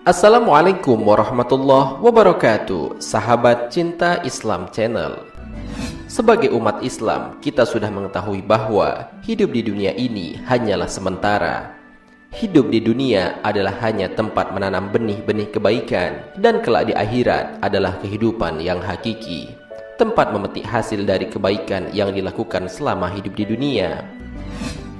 Assalamualaikum warahmatullahi wabarakatuh, sahabat cinta Islam Channel. Sebagai umat Islam, kita sudah mengetahui bahwa hidup di dunia ini hanyalah sementara. Hidup di dunia adalah hanya tempat menanam benih-benih kebaikan, dan kelak di akhirat adalah kehidupan yang hakiki, tempat memetik hasil dari kebaikan yang dilakukan selama hidup di dunia.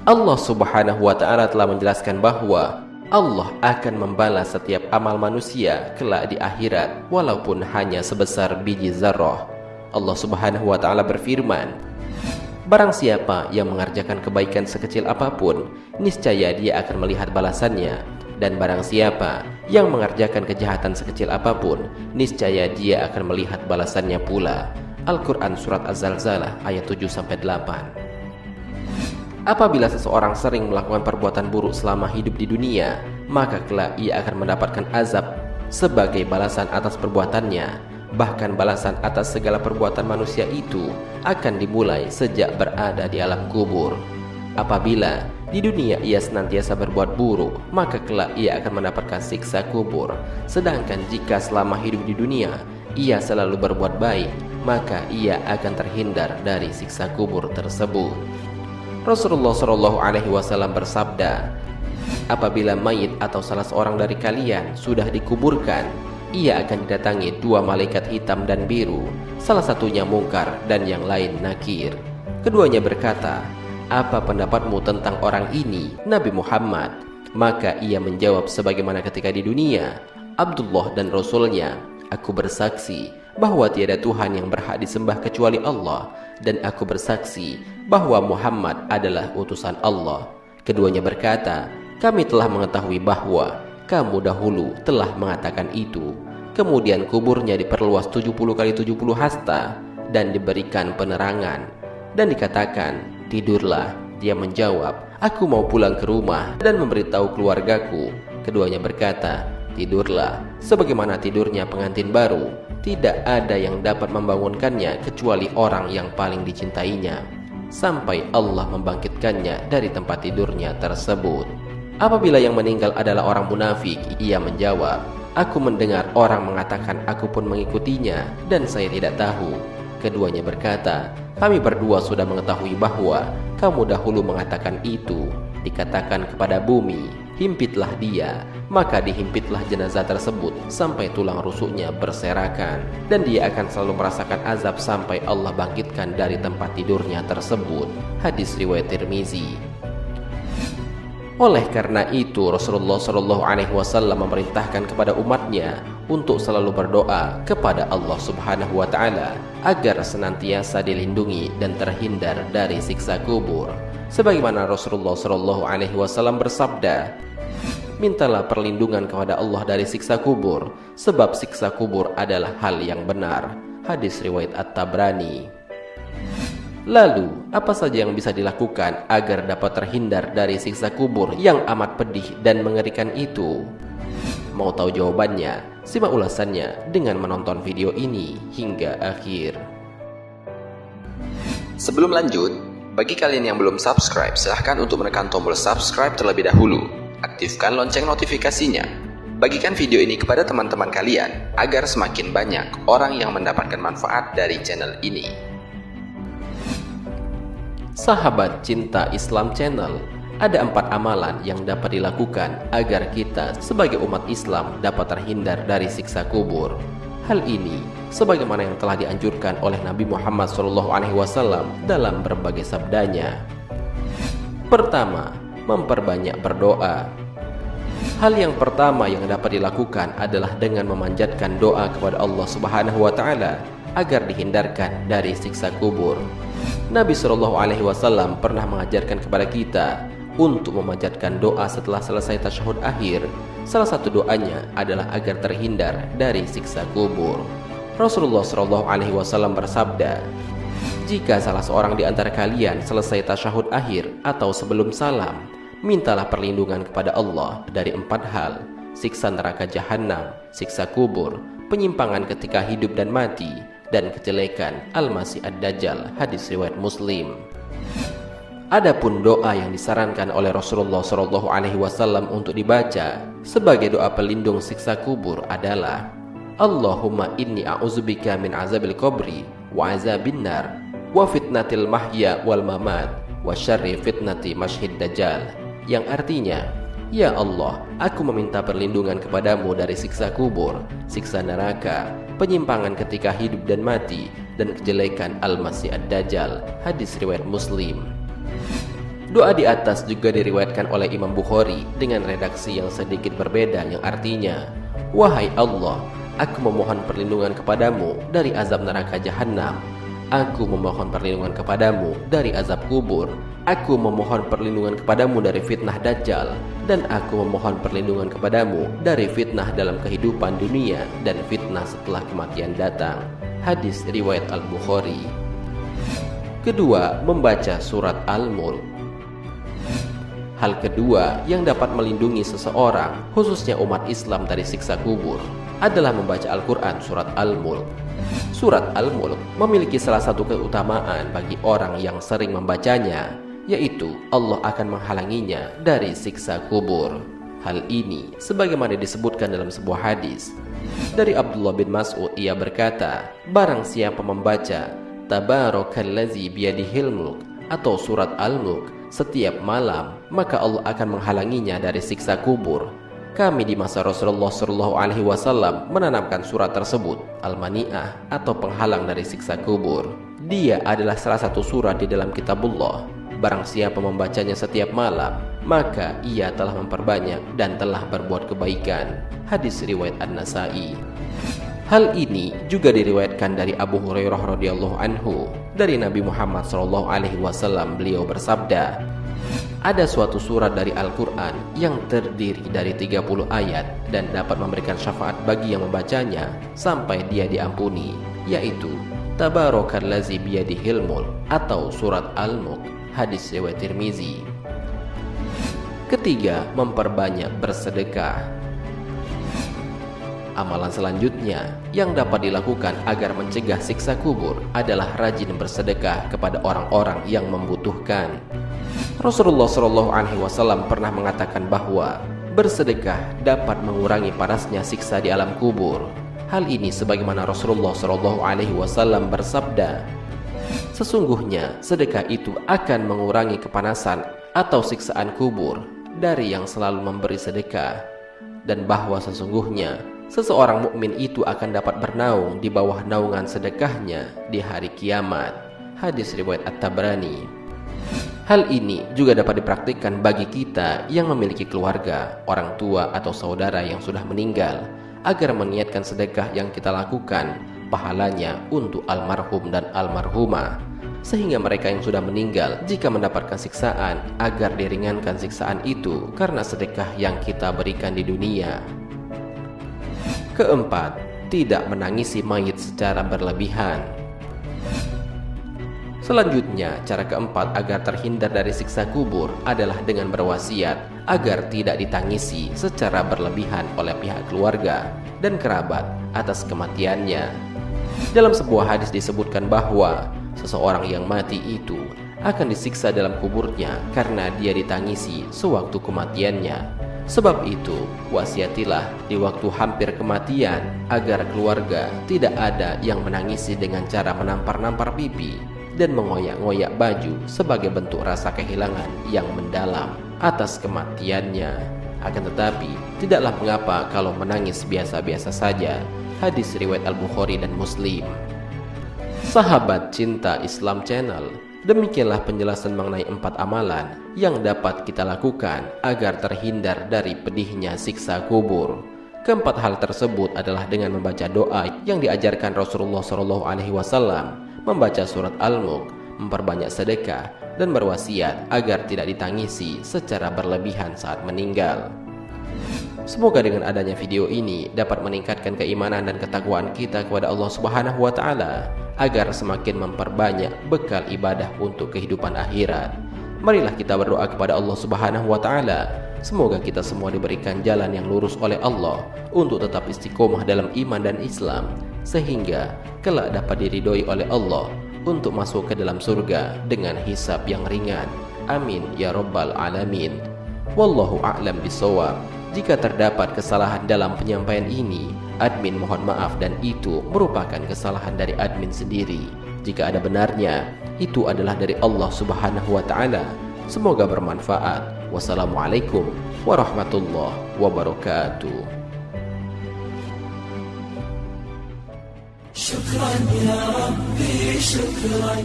Allah Subhanahu wa Ta'ala telah menjelaskan bahwa Allah akan membalas setiap amal manusia kelak di akhirat, walaupun hanya sebesar biji zarrah. Allah Subhanahu wa Ta'ala berfirman, barang siapa yang mengerjakan kebaikan sekecil apapun, niscaya dia akan melihat balasannya. Dan barang siapa yang mengerjakan kejahatan sekecil apapun, niscaya dia akan melihat balasannya pula. Al-Quran Surat Az-Zalzalah ayat 7-8. Apabila seseorang sering melakukan perbuatan buruk selama hidup di dunia, maka kelak ia akan mendapatkan azab sebagai balasan atas perbuatannya. Bahkan balasan atas segala perbuatan manusia itu akan dimulai sejak berada di alam kubur. Apabila di dunia ia senantiasa berbuat buruk, maka kelak ia akan mendapatkan siksa kubur. Sedangkan jika selama hidup di dunia ia selalu berbuat baik, maka ia akan terhindar dari siksa kubur tersebut. Rasulullah Shallallahu Alaihi Wasallam bersabda, apabila mayit atau salah seorang dari kalian sudah dikuburkan, ia akan didatangi dua malaikat hitam dan biru, salah satunya mungkar dan yang lain nakir. Keduanya berkata, apa pendapatmu tentang orang ini, Nabi Muhammad? Maka ia menjawab sebagaimana ketika di dunia, Abdullah dan Rasulnya, aku bersaksi bahwa tiada Tuhan yang berhak disembah kecuali Allah, dan aku bersaksi bahwa Muhammad adalah utusan Allah. Keduanya berkata, kami telah mengetahui bahwa kamu dahulu telah mengatakan itu. Kemudian kuburnya diperluas 70 kali 70 hasta dan diberikan penerangan, dan dikatakan, tidurlah. Dia menjawab, aku mau pulang ke rumah dan memberitahu keluargaku. Keduanya berkata, tidurlah sebagaimana tidurnya pengantin baru. Tidak ada yang dapat membangunkannya kecuali orang yang paling dicintainya, sampai Allah membangkitkannya dari tempat tidurnya tersebut. Apabila yang meninggal adalah orang munafik, ia menjawab, aku mendengar orang mengatakan aku pun mengikutinya, dan saya tidak tahu. Keduanya berkata, kami berdua sudah mengetahui bahwa kamu dahulu mengatakan itu. Dikatakan kepada bumi, himpitlah dia. Maka dihimpitlah jenazah tersebut sampai tulang rusuknya berserakan, dan dia akan selalu merasakan azab sampai Allah bangkitkan dari tempat tidurnya tersebut. Hadis riwayat Tirmizi. Oleh karena itu, Rasulullah Shallallahu Alaihi Wasallam memerintahkan kepada umatnya untuk selalu berdoa kepada Allah Subhanahu Wa Taala agar senantiasa dilindungi dan terhindar dari siksa kubur. Sebagaimana Rasulullah Shallallahu Alaihi Wasallam bersabda, mintalah perlindungan kepada Allah dari siksa kubur, sebab siksa kubur adalah hal yang benar. Hadis riwayat At-Tabrani. Lalu, apa saja yang bisa dilakukan agar dapat terhindar dari siksa kubur yang amat pedih dan mengerikan itu? Mau tahu jawabannya? Simak ulasannya dengan menonton video ini hingga akhir. Sebelum lanjut, bagi kalian yang belum subscribe, silahkan untuk menekan tombol subscribe terlebih dahulu. Aktifkan lonceng notifikasinya. Bagikan video ini kepada teman-teman kalian agar semakin banyak orang yang mendapatkan manfaat dari channel ini. Sahabat cinta Islam Channel, ada 4 amalan yang dapat dilakukan agar kita sebagai umat Islam dapat terhindar dari siksa kubur. Hal ini sebagaimana yang telah dianjurkan oleh Nabi Muhammad SAW dalam berbagai sabdanya. Pertama, memperbanyak berdoa. Hal yang pertama yang dapat dilakukan adalah dengan memanjatkan doa kepada Allah Subhanahu wa Ta'ala agar dihindarkan dari siksa kubur. Nabi Shallallahu Alaihi Wasallam pernah mengajarkan kepada kita untuk memanjatkan doa setelah selesai tasyahud akhir. Salah satu doanya adalah agar terhindar dari siksa kubur. Rasulullah Shallallahu Alaihi Wasallam bersabda, jika salah seorang di antara kalian selesai tasyahud akhir atau sebelum salam, mintalah perlindungan kepada Allah dari 4 hal: siksa neraka jahanam, siksa kubur, penyimpangan ketika hidup dan mati, dan kejelekan Al-Masih Ad-Dajjal. Hadis riwayat Muslim. Adapun doa yang disarankan oleh Rasulullah SAW untuk dibaca sebagai doa pelindung siksa kubur adalah Allahumma inni a'udzubika min azabil qabri wa azabin nar wa fitnatil mahya wal mamat wa syarri fitnati masyhid dajjal, yang artinya, ya Allah, aku meminta perlindungan kepadamu dari siksa kubur, siksa neraka, penyimpangan ketika hidup dan mati, dan kejelekan Al-Masih Ad-Dajjal. Hadis riwayat Muslim. Doa di atas juga diriwayatkan oleh Imam Bukhari dengan redaksi yang sedikit berbeda, yang artinya, wahai Allah, aku memohon perlindungan kepadamu dari azab neraka jahanam. Aku memohon perlindungan kepadamu dari azab kubur. Aku memohon perlindungan kepadamu dari fitnah Dajjal. Dan aku memohon perlindungan kepadamu dari fitnah dalam kehidupan dunia dan fitnah setelah kematian datang. Hadis riwayat Al-Bukhari. Kedua, membaca surat Al-Mulk. Hal kedua yang dapat melindungi seseorang, khususnya umat Islam, dari siksa kubur adalah membaca Al-Quran surat Al-Mulk. Surat Al-Mulk memiliki salah satu keutamaan bagi orang yang sering membacanya, yaitu Allah akan menghalanginya dari siksa kubur. Hal ini sebagaimana disebutkan dalam sebuah hadis dari Abdullah bin Mas'ud, ia berkata, barang siapa membaca Tabarakallazi biyadihil mulk atau surat Al-Mulk setiap malam, maka Allah akan menghalanginya dari siksa kubur. Kami di masa Rasulullah SAW menanamkan surat tersebut, Al-Mani'ah atau penghalang dari siksa kubur. Dia adalah salah satu surat di dalam kitabullah. Barang siapa membacanya setiap malam, maka ia telah memperbanyak dan telah berbuat kebaikan. Hadis riwayat An-Nasa'i. Hal ini juga diriwayatkan dari Abu Hurairah radhiyallahu anhu dari Nabi Muhammad SAW. Beliau bersabda, ada suatu surat dari Al-Quran yang terdiri dari 30 ayat dan dapat memberikan syafaat bagi yang membacanya sampai dia diampuni, yaitu Tabarakallazi biyadihil mulk atau surat Al-Mulk. Hadis riwayat Tirmizi. Ketiga, memperbanyak bersedekah. Amalan selanjutnya yang dapat dilakukan agar mencegah siksa kubur adalah rajin bersedekah kepada orang-orang yang membutuhkan. Rasulullah SAW pernah mengatakan bahwa bersedekah dapat mengurangi panasnya siksa di alam kubur. Hal ini sebagaimana Rasulullah SAW bersabda, sesungguhnya sedekah itu akan mengurangi kepanasan atau siksaan kubur dari yang selalu memberi sedekah, dan bahwa sesungguhnya seseorang mukmin itu akan dapat bernaung di bawah naungan sedekahnya di hari kiamat. Hadis riwayat At-Tabrani. Hal ini juga dapat dipraktikkan bagi kita yang memiliki keluarga, orang tua atau saudara yang sudah meninggal, agar meniatkan sedekah yang kita lakukan pahalanya untuk almarhum dan almarhumah, sehingga mereka yang sudah meninggal jika mendapatkan siksaan agar diringankan siksaan itu karena sedekah yang kita berikan di dunia. Keempat, tidak menangisi mayit secara berlebihan. Selanjutnya, cara keempat agar terhindar dari siksa kubur adalah dengan berwasiat agar tidak ditangisi secara berlebihan oleh pihak keluarga dan kerabat atas kematiannya. Dalam sebuah hadis disebutkan bahwa seseorang yang mati itu akan disiksa dalam kuburnya karena dia ditangisi sewaktu kematiannya. Sebab itu, wasiatilah di waktu hampir kematian agar keluarga tidak ada yang menangisi dengan cara menampar-nampar pipi dan mengoyak-ngoyak baju sebagai bentuk rasa kehilangan yang mendalam atas kematiannya. Akan tetapi, tidaklah mengapa kalau menangis biasa-biasa saja. Hadis riwayat Al-Bukhari dan Muslim. Sahabat Cinta Islam Channel, demikianlah penjelasan mengenai 4 amalan yang dapat kita lakukan agar terhindar dari pedihnya siksa kubur. Keempat hal tersebut adalah dengan membaca doa yang diajarkan Rasulullah SAW, membaca surat Al-Mulk, memperbanyak sedekah, dan berwasiat agar tidak ditangisi secara berlebihan saat meninggal. Semoga dengan adanya video ini dapat meningkatkan keimanan dan ketakwaan kita kepada Allah Subhanahu wa Ta'ala, agar semakin memperbanyak bekal ibadah untuk kehidupan akhirat. Marilah kita berdoa kepada Allah Subhanahu wa Ta'ala, semoga kita semua diberikan jalan yang lurus oleh Allah untuk tetap istiqomah dalam iman dan Islam, sehingga kelak dapat diridhoi oleh Allah untuk masuk ke dalam surga dengan hisab yang ringan Amin ya rabbal alamin. Wallahu a'lam bishawab. Jika terdapat kesalahan dalam penyampaian ini, admin mohon maaf dan itu merupakan kesalahan dari admin sendiri. Jika ada benarnya, itu adalah dari Allah Subhanahu wa taala. Semoga bermanfaat. Wassalamualaikum warahmatullahi wabarakatuh. شكرا يا ربي شكرا